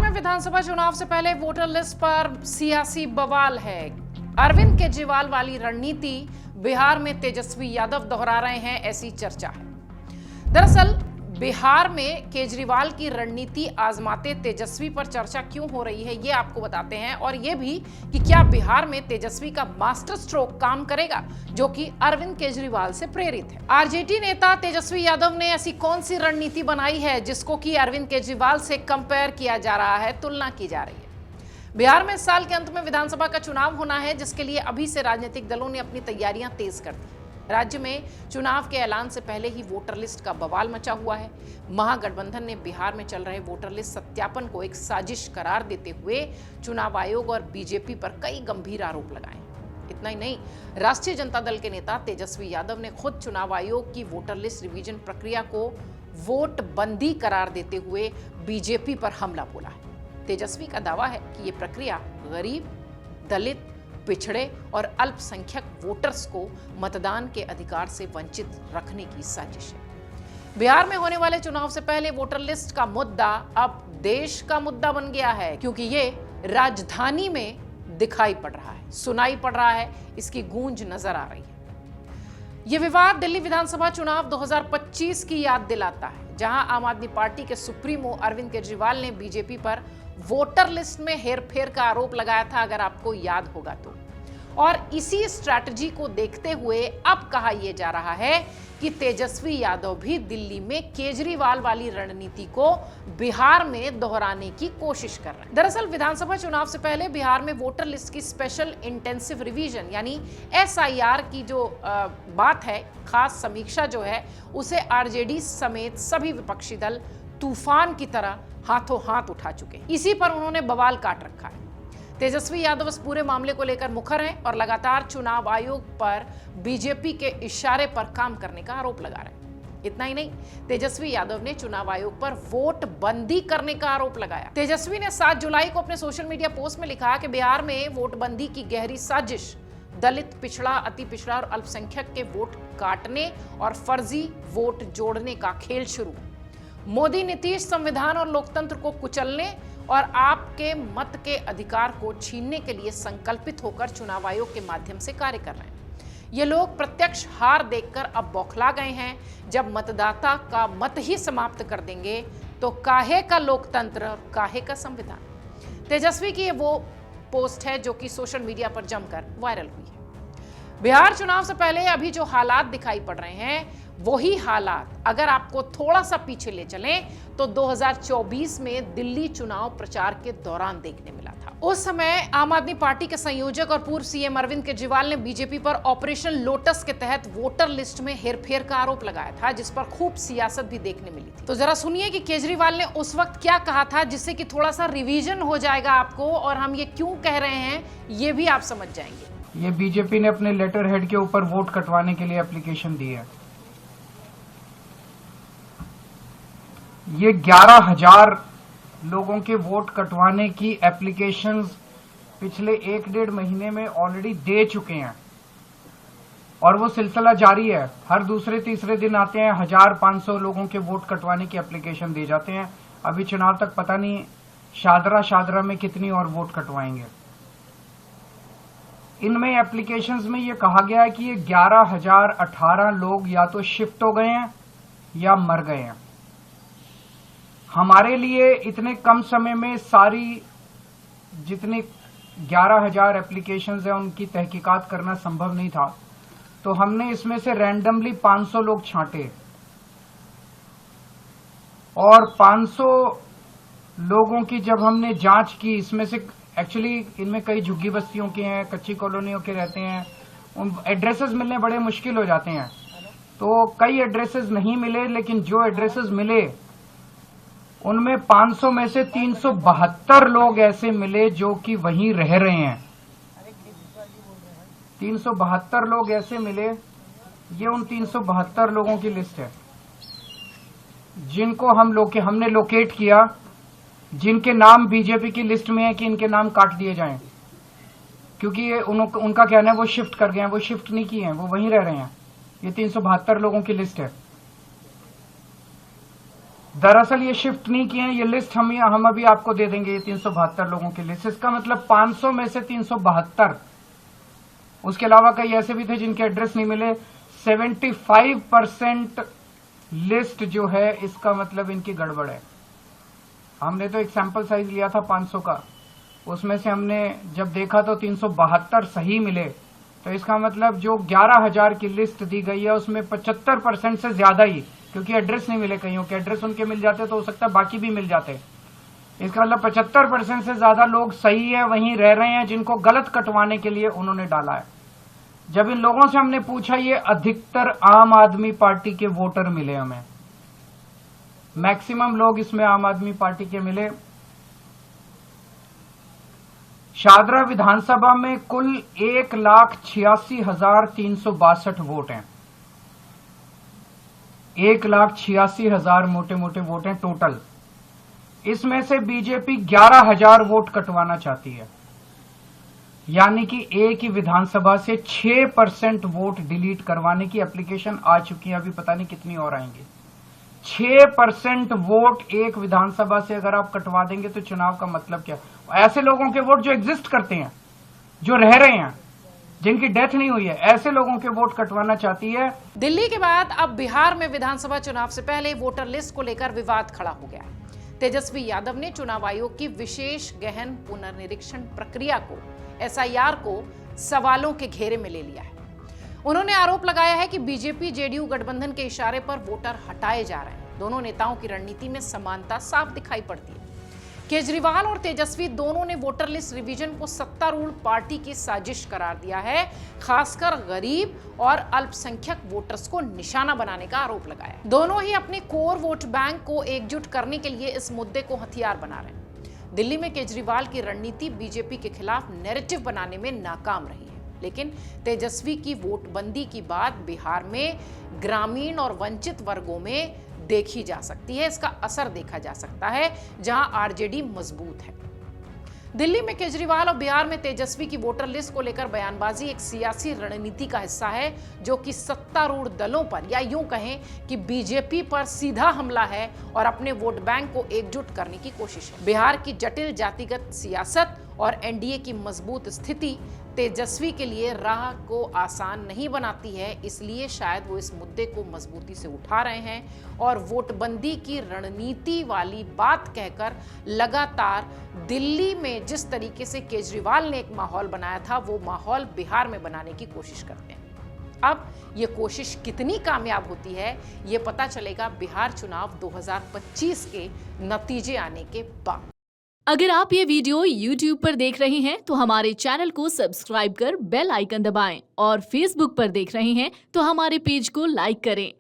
में विधानसभा चुनाव से पहले वोटर लिस्ट पर सियासी बवाल है। अरविंद केजरीवाल वाली रणनीति बिहार में तेजस्वी यादव दोहरा रहे हैं, ऐसी चर्चा है। दरअसल बिहार में केजरीवाल की रणनीति आजमाते तेजस्वी पर चर्चा क्यों हो रही है, ये आपको बताते हैं, और ये भी कि क्या बिहार में तेजस्वी का मास्टर स्ट्रोक काम करेगा, जो कि अरविंद केजरीवाल से प्रेरित है। आरजेडी नेता तेजस्वी यादव ने ऐसी कौन सी रणनीति बनाई है जिसको कि अरविंद केजरीवाल से कंपेयर किया जा रहा है, तुलना की जा रही है। बिहार में इस साल के अंत में विधानसभा का चुनाव होना है, जिसके लिए अभी से राजनीतिक दलों ने अपनी तैयारियां तेज कर दी। राज्य में चुनाव के ऐलान से पहले ही वोटर लिस्ट का बवाल मचा हुआ है। महागठबंधन ने बिहार में चल रहे वोटर लिस्ट सत्यापन को एक साजिश करार देते हुए चुनाव आयोग और बीजेपी पर कई गंभीर आरोप लगाए। इतना ही नहीं, राष्ट्रीय जनता दल के नेता तेजस्वी यादव ने खुद चुनाव आयोग की वोटर लिस्ट रिवीजन प्रक्रिया को वोट बंदी करार देते हुए बीजेपी पर हमला बोला है। तेजस्वी का दावा है कि ये प्रक्रिया गरीब, दलित, पिछड़े और अल्पसंख्यक वोटर्स को मतदान के अधिकार से वंचित रखने की साजिश है। बिहार में होने वाले चुनाव से पहले वोटर लिस्ट का मुद्दा अब देश का मुद्दा बन गया है, क्योंकि ये राजधानी में दिखाई पड़ रहा है, सुनाई पड़ रहा है, इसकी गूंज नजर आ रही है। यह विवाद दिल्ली विधानसभा चुनाव 2025 की याद दिलाता है, जहां आम आदमी पार्टी के सुप्रीमो अरविंद केजरीवाल ने बीजेपी पर वोटर लिस्ट में हेरफेर का आरोप लगाया था, अगर आपको याद होगा तो। और इसी स्ट्रैटेजी को देखते हुए अब कहा यह जा रहा है कि तेजस्वी यादव भी दिल्ली में केजरीवाल वाली रणनीति को बिहार में दोहराने की कोशिश कर रहे हैं। दरअसल विधानसभा चुनाव से पहले बिहार में वोटर लिस्ट की स्पेशल इंटेंसिव रिवीजन यानी SIR की जो बात है, खास समीक्षा जो है, उसे आरजेडी समेत सभी विपक्षी दल तूफान की तरह हाथों हाथ उठा चुके हैं। इसी पर उन्होंने बवाल काट रखा है। तेजस्वी यादव इस पूरे मामले को लेकर मुखर हैं और लगातार चुनाव आयोग पर बीजेपी के इशारे पर काम करने का आरोप लगा रहे हैं। इतना ही नहीं, तेजस्वी यादव ने चुनाव आयोग पर वोट बंदी करने का आरोप लगाया। तेजस्वी ने 7 जुलाई को अपने सोशल मीडिया पोस्ट में लिखा कि बिहार में वोट बंदी की गहरी साजिश, दलित, पिछड़ा, अति पिछड़ा और अल्पसंख्यक के वोट काटने और फर्जी वोट जोड़ने का खेल शुरू। मोदी नीतीश संविधान और लोकतंत्र को कुचलने और आपके मत के अधिकार को छीनने के लिए संकल्पित होकर चुनाव आयोग के माध्यम से कार्य कर रहे हैं। ये लोग प्रत्यक्ष हार देखकर अब बौखला गए हैं। जब मतदाता का मत ही समाप्त कर देंगे तो काहे का लोकतंत्र, काहे का संविधान। तेजस्वी की ये वो पोस्ट है जो कि सोशल मीडिया पर जमकर वायरल हुई है। बिहार चुनाव से पहले अभी जो हालात दिखाई पड़ रहे हैं, वही हालात अगर आपको थोड़ा सा पीछे ले चलें तो 2024 में दिल्ली चुनाव प्रचार के दौरान देखने मिला था। उस समय आम आदमी पार्टी के संयोजक और पूर्व सीएम अरविंद केजरीवाल ने बीजेपी पर ऑपरेशन लोटस के तहत वोटर लिस्ट में हेरफेर का आरोप लगाया था, जिस पर खूब सियासत भी देखने मिली थी। तो जरा सुनिए कि केजरीवाल ने उस वक्त क्या कहा था, जिससे कि थोड़ा सा रिवीजन हो जाएगा आपको, और हम ये क्यों कह रहे हैं ये भी आप समझ जाएंगे। ये बीजेपी ने अपने लेटर हेड के ऊपर वोट कटवाने के लिए एप्लीकेशन दी है। ये 11,000 लोगों के वोट कटवाने की एप्लीकेशंस पिछले 1-1.5 महीने में ऑलरेडी दे चुके हैं और वो सिलसिला जारी है। हर दूसरे तीसरे दिन आते हैं, 1,500 लोगों के वोट कटवाने की एप्लीकेशन दे जाते हैं। अभी चुनाव तक पता नहीं शादरा में कितनी और वोट कटवाएंगे। इनमें एप्लीकेशंस में ये कहा गया है कि ये 11,018 लोग या तो शिफ्ट हो गए हैं या मर गए हैं। हमारे लिए इतने कम समय में सारी जितनी 11,000 एप्लीकेशंस हैं उनकी तहकीकात करना संभव नहीं था, तो हमने इसमें से रैंडमली 500 लोग छांटे और 500 लोगों की जब हमने जांच की, इसमें से एक्चुअली इनमें कई झुग्गी बस्तियों के हैं, कच्ची कॉलोनियों के रहते हैं, उन एड्रेसेस मिलने बड़े मुश्किल हो जाते हैं। तो कई एड्रेसेस नहीं मिले, लेकिन जो एड्रेसेस मिले उनमें 500 में से 372 लोग ऐसे मिले जो कि वहीं रह रहे हैं। 372 लोग ऐसे मिले, ये उन 372 लोगों की लिस्ट है जिनको हमने लोकेट किया, जिनके नाम बीजेपी की लिस्ट में है कि इनके नाम काट दिए जाएं, क्योंकि ये उनका कहना है वो शिफ्ट कर गए हैं। वो शिफ्ट नहीं किए हैं, वो वहीं रह रहे हैं। ये 372 लोगों की लिस्ट है। दरअसल ये शिफ्ट नहीं किए हैं, ये लिस्ट हम अभी आपको दे देंगे, ये 372 लोगों की लिस्ट। इसका मतलब 500 में से 372, उसके अलावा कई ऐसे भी थे जिनके एड्रेस नहीं मिले। 75% लिस्ट जो है इसका मतलब इनकी गड़बड़ है। हमने तो एक सैंपल साइज लिया था 500 का, उसमें से हमने जब देखा तो 372 सही मिले। तो इसका मतलब जो 11,000 की लिस्ट दी गई है उसमें 75% से ज्यादा ही, क्योंकि एड्रेस नहीं मिले, कईयों के एड्रेस उनके मिल जाते तो हो सकता है बाकी भी मिल जाते। इसका मतलब 75% से ज्यादा लोग सही है वहीं रह रहे हैं जिनको गलत कटवाने के लिए उन्होंने डाला है। जब इन लोगों से हमने पूछा, ये अधिकतर आम आदमी पार्टी के वोटर मिले हमें, मैक्सिमम लोग इसमें आम आदमी पार्टी के मिले। शादरा विधानसभा में कुल 1,86,362 वोट हैं। 1,86,000 मोटे मोटे वोट हैं टोटल। इसमें से बीजेपी 11,000 वोट कटवाना चाहती है, यानी कि एक ही विधानसभा से 6% वोट डिलीट करवाने की एप्लीकेशन आ चुकी है। अभी पता नहीं कितनी और आएंगी। 6% वोट एक विधानसभा से अगर आप कटवा देंगे तो चुनाव का मतलब क्या? ऐसे लोगों के वोट जो एग्जिस्ट करते हैं, जो रह रहे हैं, जिनकी डेथ नहीं हुई है, ऐसे लोगों के वोट कटवाना चाहती है। दिल्ली के बाद अब बिहार में विधानसभा चुनाव से पहले वोटर लिस्ट को लेकर विवाद खड़ा हो गया है। तेजस्वी यादव ने चुनाव आयोग की विशेष गहन पुनर्निरीक्षण प्रक्रिया को, SIR को सवालों के घेरे में ले लिया है। उन्होंने आरोप लगाया है कि बीजेपी जेडीयू गठबंधन के इशारे पर वोटर हटाए जा रहे हैं। दोनों नेताओं की रणनीति में समानता साफ दिखाई पड़ती है। केजरीवाल और तेजस्वी दोनों ने वोटर लिस्ट रिवीजन को सत्तारूढ़ पार्टी की साजिश करार दिया है, खासकर गरीब और अल्पसंख्यक वोटर्स को निशाना बनाने का आरोप लगाया। दोनों ही अपने कोर वोट बैंक को एकजुट करने के लिए इस मुद्दे को हथियार बना रहे हैं। दिल्ली में केजरीवाल की रणनीति बीजेपी के खिलाफ नैरेटिव बनाने में नाकाम रही है, लेकिन तेजस्वी की वोटबंदी की बात बिहार में ग्रामीण और वंचित वर्गों में देखी जा सकती है। इसका असर देखा जा सकता है जहां आरजेडी मजबूत है। दिल्ली में केजरीवाल और बिहार में तेजस्वी की वोटर लिस्ट को लेकर बयानबाजी एक सियासी रणनीति का हिस्सा है, जो कि सत्तारूढ़ दलों पर, या यूं कहें कि बीजेपी पर सीधा हमला है और अपने वोट बैंक को एकजुट करने की कोशिश है। बिहार की जटिल जातिगत सियासत और एनडीए की मजबूत स्थिति तेजस्वी के लिए राह को आसान नहीं बनाती है, इसलिए शायद वो इस मुद्दे को मजबूती से उठा रहे हैं और वोटबंदी की रणनीति वाली बात कहकर लगातार दिल्ली में जिस तरीके से केजरीवाल ने एक माहौल बनाया था, वो माहौल बिहार में बनाने की कोशिश करते हैं। अब ये कोशिश कितनी कामयाब होती है, ये पता चलेगा बिहार चुनाव 2025 के नतीजे आने के बाद। अगर आप ये वीडियो YouTube पर देख रहे हैं तो हमारे चैनल को सब्सक्राइब कर बेल आइकन दबाएं, और Facebook पर देख रहे हैं तो हमारे पेज को लाइक करें।